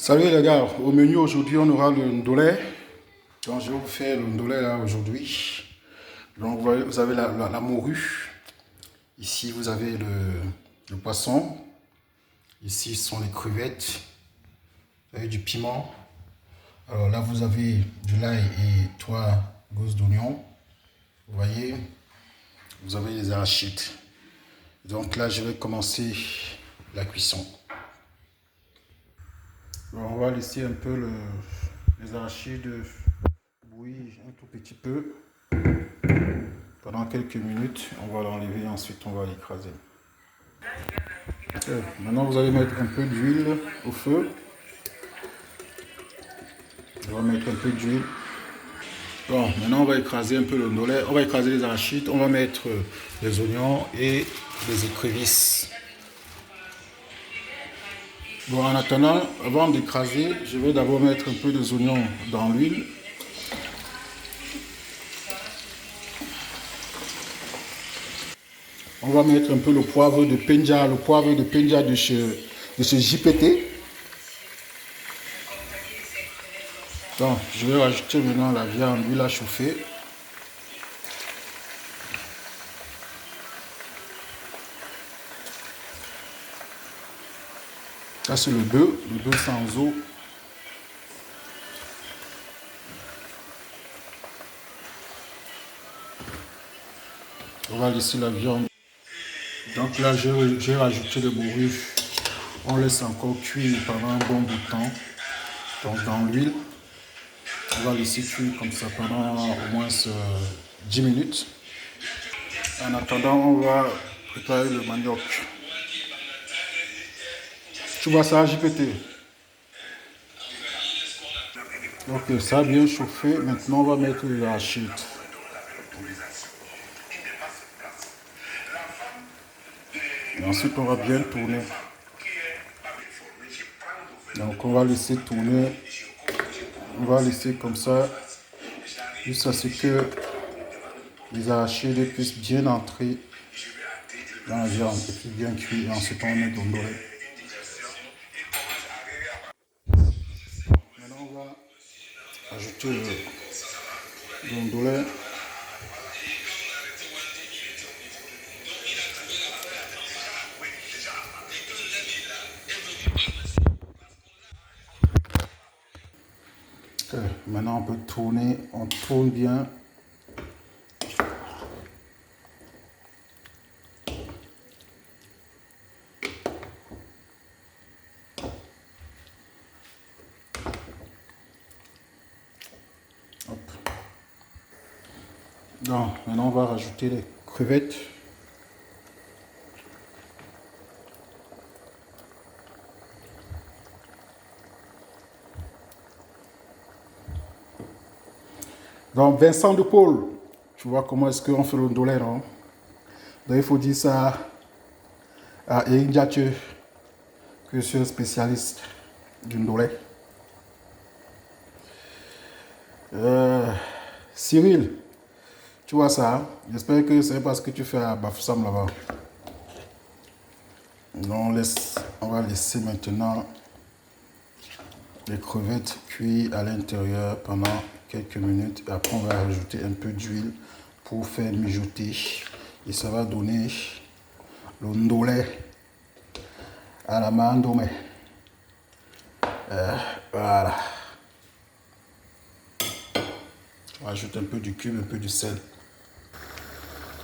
Salut les gars, au menu aujourd'hui on aura le ndolé. Donc je vais vous faire le ndolé là aujourd'hui. Donc vous avez la morue. Ici vous avez le poisson. Ici ce sont les crevettes. Vous avez du piment. Alors là vous avez du l'ail et 3 gousses d'oignon. Vous voyez, vous avez les arachides. Donc là je vais commencer la cuisson. Alors, on va laisser un peu les arachides bouillir un tout petit peu. Pendant quelques minutes, on va l'enlever, ensuite on va l'écraser. Maintenant vous allez mettre un peu d'huile au feu. On va mettre un peu d'huile. Bon, maintenant on va écraser un peu le ndolé. On va écraser les arachides, on va mettre les oignons et les écrevisses. Bon, en attendant, avant d'écraser, je vais d'abord mettre un peu des oignons dans l'huile. On va mettre un peu le poivre de Penja, de chez JPT. Donc, je vais rajouter maintenant la viande, l'huile à chauffer. Ça c'est le bœuf sans eau. On va laisser la viande. Donc là, j'ai rajouté le bourru. On laisse encore cuire pendant un bon bout de temps. Donc dans l'huile, on va laisser cuire comme ça pendant au moins 10 minutes. En attendant, on va préparer le manioc. Tu vois ça, JPT? Donc ça a bien chauffé. Maintenant, on va mettre les arachides. Et ensuite, on va bien tourner. Donc, on va laisser tourner. On va laisser comme ça jusqu'à ce que les arachides puissent bien entrer dans la viande et puis bien cuire. Et ensuite, on met dans l'oreille. Maintenant, on va ajouter le ndolé. Maintenant, on peut tourner. On tourne bien. Hop. Donc, maintenant, on va rajouter les crevettes. Donc, Vincent de Paul, tu vois comment est-ce qu'on fait le ndolé, non? Donc, il faut dire ça à Eric Diathieu, que je suis un spécialiste du ndolé. Cyril, tu vois ça? J'espère que c'est parce que tu fais à Bafoussam là-bas. On va laisser maintenant les crevettes cuire à l'intérieur pendant quelques minutes. Et après, on va rajouter un peu d'huile pour faire mijoter. Et ça va donner le ndolé à la mandome. Voilà. On rajoute un peu du cube, un peu de sel.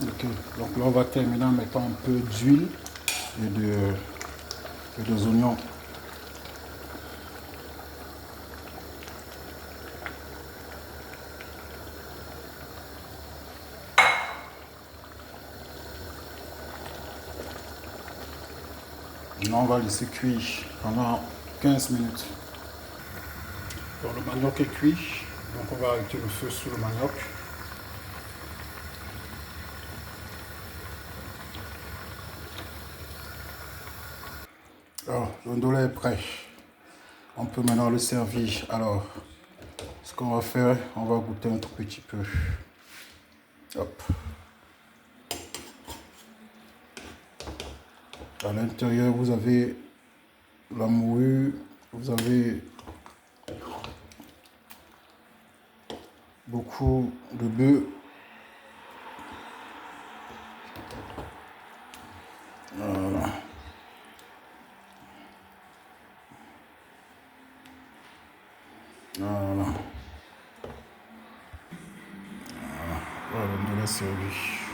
Ok, donc là on va terminer en mettant un peu d'huile et des oignons. Maintenant on va laisser cuire pendant 15 minutes. Donc le manioc est cuit, donc on va arrêter le feu sur le manioc. Alors, le ndolé est prêt. On peut maintenant le servir. Alors, ce qu'on va faire, on va goûter un tout petit peu. Hop. À l'intérieur, vous avez la morue, vous avez beaucoup de bœufs. Voilà. Voilà. Voilà, le servi.